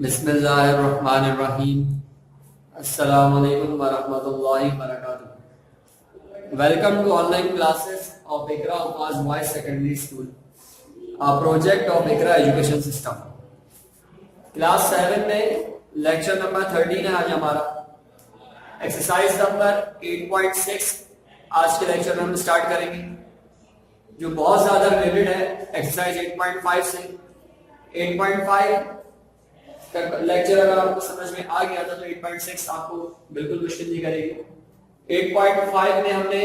बिस्मिल्लाहिर्रहमानिर्रहीम। अस्सलामु अलैकुम वरहमतुल्लाहि वबरकातुहू। Welcome to online classes of Iqra उपास boys secondary school, project of Iqra education system. Class 7 में लेक्चर नंबर 13 है आज हमारा। एक्सरसाइज नंबर 8.6 आज के लेक्चर में हम स्टार्ट करेंगे, जो बहुत ज्यादा रिलेटेड है एक्सरसाइज 8.5 से। 8.5 लेक्चर अगर आपको समझ में आ गया था तो 8.6 आपको बिल्कुल मुश्किल नहीं करेगी। 8.5 में हमने,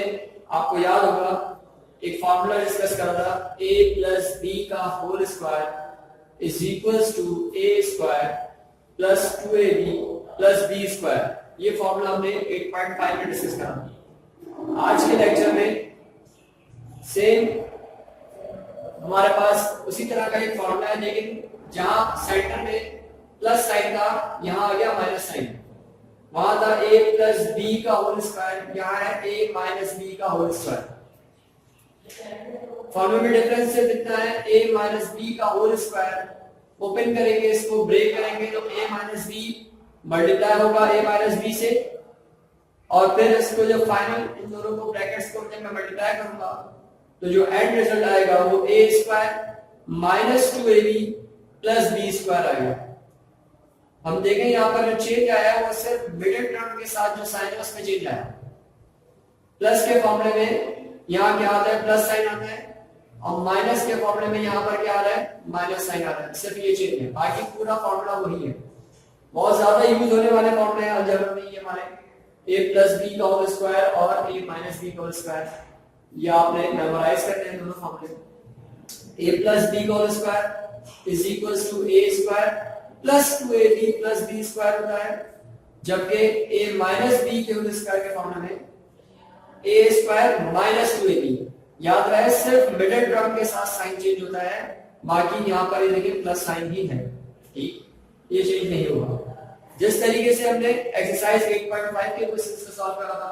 आपको याद होगा, एक फार्मूला डिस्कस करा था, a प्लस बी का whole square is equals to a square plus 2ab plus b square. ये फार्मूला हमने 8.5 में डिस्कस करा। आज के लेक्चर में सेम हमारे पास उसी तरह का एक फार्मूला है, लेकिन जहां सेंटर में प्लस साइन था यहां आ गया माइनस साइन। वहां था a प्लस बी का होल स्क्वायर, यहां है a माइनस बी का होल स्क्वायर। फॉर्मूले में डिफरेंस सिर्फ इतना है, a माइनस बी का होल स्क्वायर। ओपन करेंगे, इसको ब्रेक करेंगे तो a माइनस बी मल्टीप्लाई होगा a माइनस बी से, और फिर इसको जब फाइनल इन दोनों को ब्रैकेट्स को जब मैं मल्टीप्लाई करूंगा तो जो एंड रिजल्ट आएगा वो a square minus 2ab plus b square आएगा। हम देखें यहां पर जो चेंज आया है वो सिर्फ मिडिल टर्म के साथ जो साइन है उसमें चेंज आया। प्लस के फॉर्मूले में यहां क्या आता है, प्लस साइन आता है, और माइनस के फॉर्मूले में यहां पर क्या आ रहा है, माइनस साइन आ रहा है। सिर्फ ये चेंज है, बाकी पूरा फॉर्मूला वही है। बहुत ज्यादा यूज होने वाले फॉर्मूले हैं अलजेब्रा में ये हमारे, a प्लस बी का होल स्क्वायर और a माइनस बी का होल स्क्वायर। ये आपने मेमोराइज करने हैं दोनों फॉर्मूले। a प्लस बी का whole square is equals to a square plus 2ab plus b square होता है, जबकि a माइनस b के होल स्क्वायर के फॉर्मूले में a स्क्वायर माइनस 2ab। याद रहे सिर्फ मिडिल टर्म के साथ साइन चेंज होता है, बाकी यहां पर ये देखिए प्लस साइन ही है, ठीक, ये चेंज नहीं होगा। जिस तरीके से हमने एक्सरसाइज 8.5 के क्वेश्चंस को सॉल्व करा था,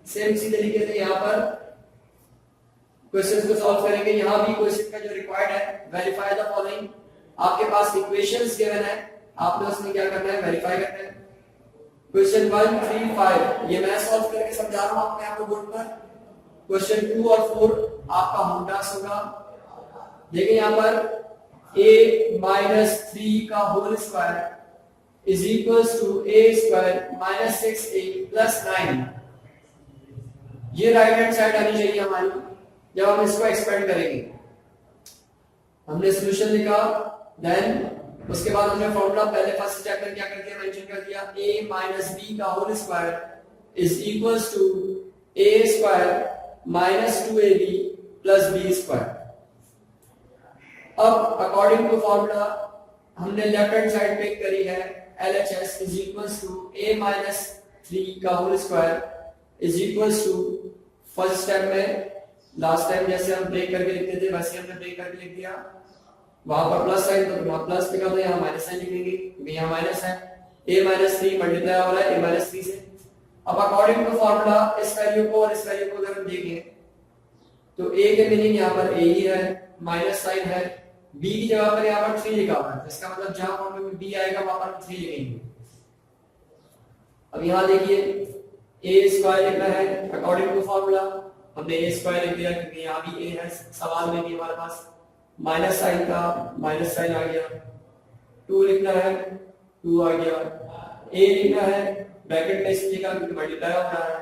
सेम इसी तरीके से यहां पर क्वेश्चंस को सॉल्व करेंगे। यहां भी क्वेश्चन का जो रिक्वायर्ड है, वेरीफाई द फॉलोइंग। आपके पास इक्वेशंस गिवन है, आपने उसमें क्या करना है, वेरीफाई करना है। क्वेश्चन 1, 3, 5 ये मैं सॉल्व करके समझा रहा हूं आपको यहाँ पर बोर्ड पर। क्वेश्चन 2 और 4 आपका होम टास्क होगा। देखिए यहाँ पर a माइनस 3 का whole square is equals to a square minus 6a plus 9। ये राइट हैंड साइड आनी चाहिए हमारी जब हम इसको एक्सपेंड करेंगे। हमने सॉल्यूशन लिखा, देन उसके बाद हमने फॉर्मूला पहले फर्स्ट चैप्टर क्या कर दिया, मेंशन कर दिया, a माइनस b का whole square is equals to a square minus 2ab plus b square. अब अकॉर्डिंग टू फॉर्मूला हमने लेफ्ट हैंड साइड पिक करी है, LHS is equals to a minus 3 का whole square is equals to, first step में last time जैसे हम break करके लिखते थे वैसे हमने ब्रेक करके लिख दिया। वहां पर प्लस साइन तो वहां प्लस लिखा, तो यहाँ माइनस साइन लिखेंगे क्योंकि यहाँ माइनस है। a माइनस 3 मल्टीप्लाई हो रहा है a माइनस 3 से। अब अकॉर्डिंग टू फॉर्मूला इस वैल्यू को और इस वैल्यू को अगर हम देखें तो a के मीनिंग यहाँ पर a ही है, माइनस साइन है, b की जगह पर यहाँ पर 3 लिखा हुआ है, इसका मतलब जहां फॉर्मूले में b आएगा वहां पर 3 लिखेंगे। अब यहाँ देखिए a स्क्वायर लिखना है अकॉर्डिंग टू फॉर्मूला, हमने a स्क्वायर लिख दिया क्योंकि यहाँ भी a है सवाल में भी हमारे पास। माइनस साइन का माइनस साइन आ गया, 2 लिखना है 2 आ गया, a लिखना है ब्रैकेट में इसलिए का क्योंकि मल्टीप्लाई हो रहा है,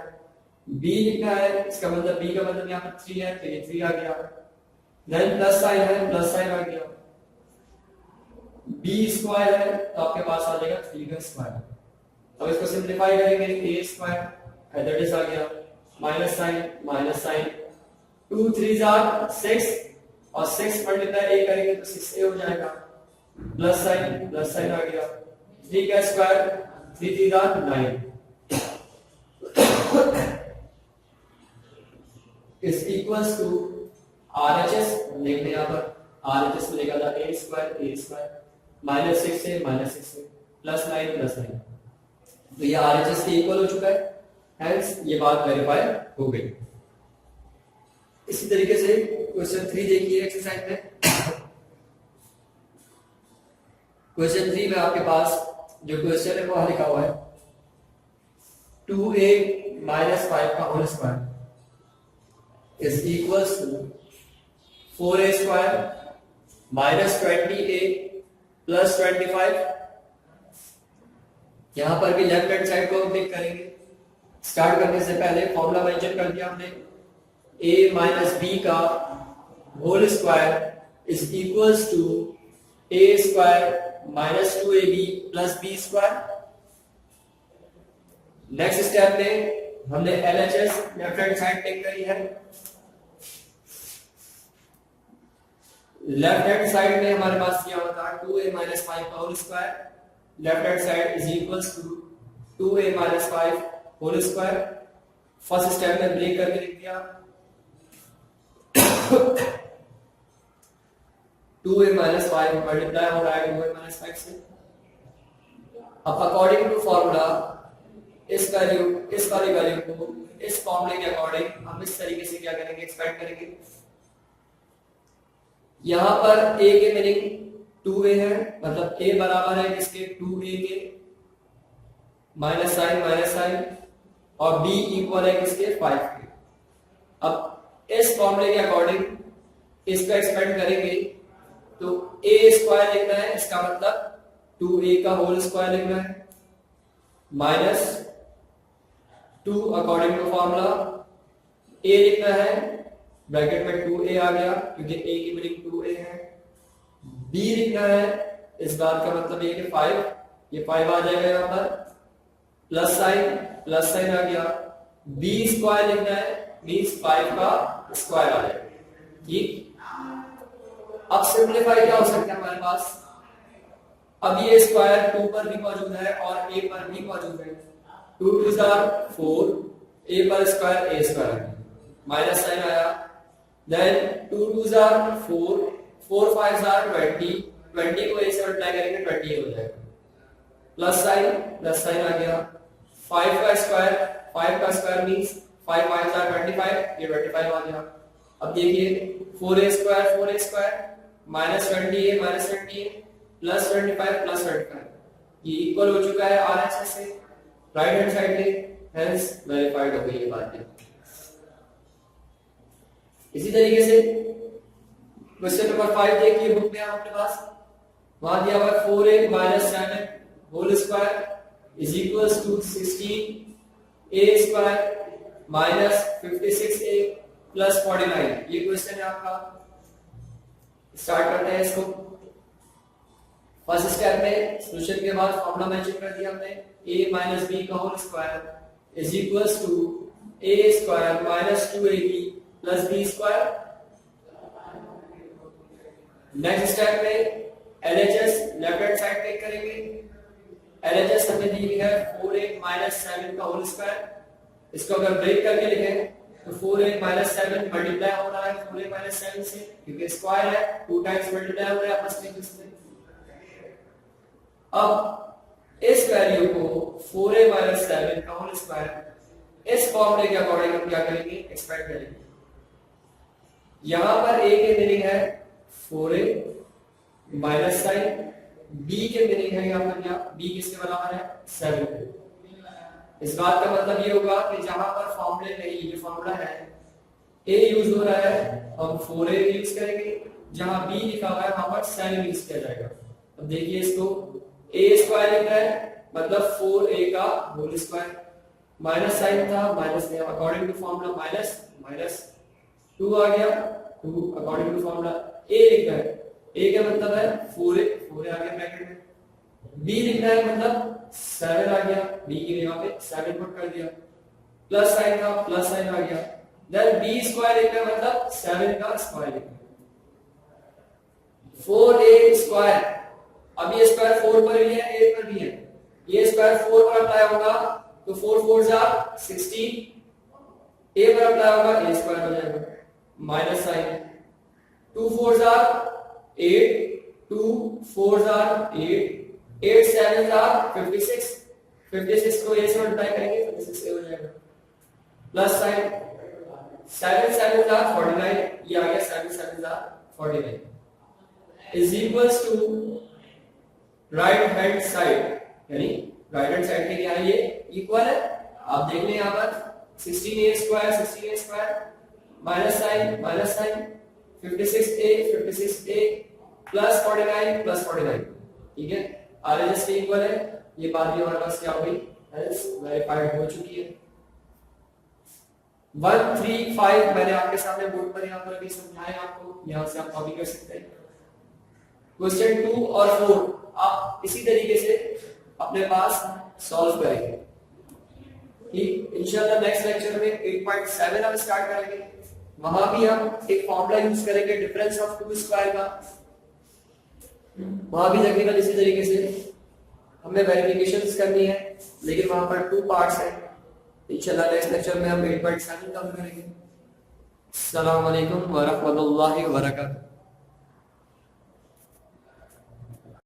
b लिखना है इसका मतलब b का मतलब यहाँ पर 3 है तो ये 3 आ गया, देन प्लस साइन है प्लस साइन आ गया, b स्क्वायर है तो आपके पास आ जाएगा 3 का स्क्वायर। अब इसको सिंपलीफाई करेंगे, a स्क्वायर दैट इज आ गया माइनस साइन 2 3 आर 6 और 6 मल्टीप्लाई a करेंगे तो 6a हो जाएगा, प्लस साइन आ गया, 3 का square 3 3 are 9 is equals to RHS। देखते हैं यहाँ पर RHS में लिखा था a स्क्वायर माइनस 6 से प्लस 9 तो ये RHS के इक्वल हो चुका है, हेंस ये बात वेरीफाई हो गई। इसी तरीके से क्वेश्चन 3 देखिए एक्सरसाइज में। क्वेश्चन 3 में आपके पास जो क्वेश्चन है वो लिखा हुआ है 2a minus 5 का whole square is equals to 4a square minus 20a plus 25। यहां पर भी लेफ्ट हैंड साइड को क्लिक करेंगे। स्टार्ट करने से पहले फॉर्मूला मेंशन कर दिया हमने a माइनस b का whole square is equals to a square minus 2ab plus b square. Next step में हमने LHS left hand side take करी है। लेफ्ट हैंड साइड में हमारे पास क्या होता है 2a माइनस 5 का whole square left hand side is equals to 2a minus 5 whole square. First step में ब्रेक करके लिख दिया 2a माइनस 5 मल्टीप्लाई हो रहा है 2a माइनस 5 से। अब अकॉर्डिंग टू फॉर्मूला इस वाली वैल्यू को इस फॉर्मूले के अकॉर्डिंग हम इस तरीके से क्या करेंगे एक्सपेंड करेंगे। यहां पर a के मीनिंग 2a है मतलब a बराबर है किसके 2a के माइनस साइन और b इक्वल है किसके 5 के। अब इस फॉर्मूले के अकॉर्डिंग इसका एक्सपेंड करेंगे तो a स्क्वायर लिखना है इसका मतलब 2a का होल स्क्वायर लिखना है minus 2 according to formula a लिखना है ब्रैकेट में 2a आ गया क्योंकि a की मीनिंग 2a है। b लिखना है इस बात का मतलब ये कि 5 ये 5 आ जाएगा यहां पर प्लस साइन आ गया। b स्क्वायर लिखना है मींस 5 का स्क्वायर आ जाएगा। ठीक अब सिंपलीफाई क्या हो सकता है हमारे पास। अब ये स्क्वायर 2 पर भी मौजूद है और a पर भी मौजूद है 2 2 4 a पर square a square minus sign आया देन 2 2 4 4 5 20 20 को a से मल्टीप्लाई करेंगे 20 हो जाएगा प्लस साइन आ गया 5 का स्क्वायर मींस 5 5 25 ये 25 आ गया। अब देखिए 4a square minus 20a plus 25 ये इक्वल हो चुका है RHS से राइट हैंड साइड में हेंस वेरीफाइड हो गई ये बात है। इसी तरीके से क्वेश्चन नंबर 5 देखिए बुक में आपके पास वहां दिया हुआ 4a minus 7 whole square is equals to 16a square minus 56a plus 49 ये क्वेश्चन है आपका। स्टार्ट करते हैं इसको। फर्स्ट स्टेप में सॉल्यूशन के बाद फॉर्मूला मेंशन कर दिया हमने a माइनस b का whole square is equals to a square minus 2ab plus b square. Next step में LHS left hand side take करेंगे। LHS हमें दी हुई है 4a माइनस 7 का होल स्क्वायर। इसको अगर ब्रेक करके लिखें तो 4a माइनस 7 मल्टीप्लाई हो रहा है 4a माइनस 7 से क्योंकि स्क्वायर है 2 टाइम्स मल्टीप्लाई हो रहा है आपस में इसमें। अब इस वैल्यू को 4a माइनस 7 का होल स्क्वायर इस फॉर्मूले के अकॉर्डिंग हम क्या करेंगे एक्सपेंड करेंगे। यहां पर a के मीनिंग है 4a माइनस साइन b के मीनिंग है यहां पर क्या b किसके बराबर है 7। इस बात का मतलब ये होगा कि जहां पर फॉर्मूले में ये फॉर्मूला है a यूज हो रहा है हम 4a यूज करेंगे जहां b लिखा हुआ है वहां पर 7 यूज किया जाएगा। अब देखिए इसको a स्क्वायर लिख रहा है मतलब 4a का होल स्क्वायर माइनस साइन था माइनस में अकॉर्डिंग टू फॉर्मूला माइनस 2 आ गया 2 अकॉर्डिंग टू फॉर्मूला a लिखना है a का मतलब है 4a आ गया ब्रैकेट में b लिखना है मतलब 7 आ गया b के लिए वहां पे 7 पुट कर दिया प्लस साइन था प्लस साइन आ गया देन b स्क्वायर लिखना है मतलब 7 का स्क्वायर लिखना 4a स्क्वायर। अब ये स्क्वायर 4 पर भी है 8 पर भी है ये स्क्वायर 4 पर अप्लाई होगा तो 4 4 जा 16 a पर अप्लाई होगा a स्क्वायर हो जाएगा माइनस साइन 2 4 जा 8 2 4 जा 8 8 7 जा 56 56 को a से मल्टीप्लाई करेंगे 56 a हो जाएगा प्लस साइन 7 7 जा 49 ये आ गया 7 7 जा 49 is equals to right hand side, यानी राइट हैंड साइड में क्या है, ये इक्वल है। आप देख लें यहाँ पर 16a square minus sign 56a plus 49, ठीक है, RHS के इक्वल है। ये बात भी हमारे पास क्या हो गई, वेरीफाइड हो चुकी है। 1, 3, 5 मैंने आपके सामने बोर्ड पर यहाँ पर अभी समझाया आपको, यहाँ से आप कॉपी कर सकते हैं। क्वेश्चन 2 और 4 आप इसी तरीके से अपने पास सॉल्व करेंगे, ठीक। इंशाल्लाह नेक्स्ट लेक्चर में 8.7 हम स्टार्ट करेंगे। वहां भी हम एक फॉर्मूला यूज करेंगे डिफरेंस ऑफ टू स्क्वायर का। वहां भी टेक्निकल इसी तरीके से हमें वेरिफिकेशंस करनी है, लेकिन वहां पर 2 पार्ट्स हैं। इंशाल्लाह नेक्स्ट लेक्चर में हम 8.7 कवर करेंगे। अस्सलाम वालेकुम व रहमतुल्लाहि व बरकातहू।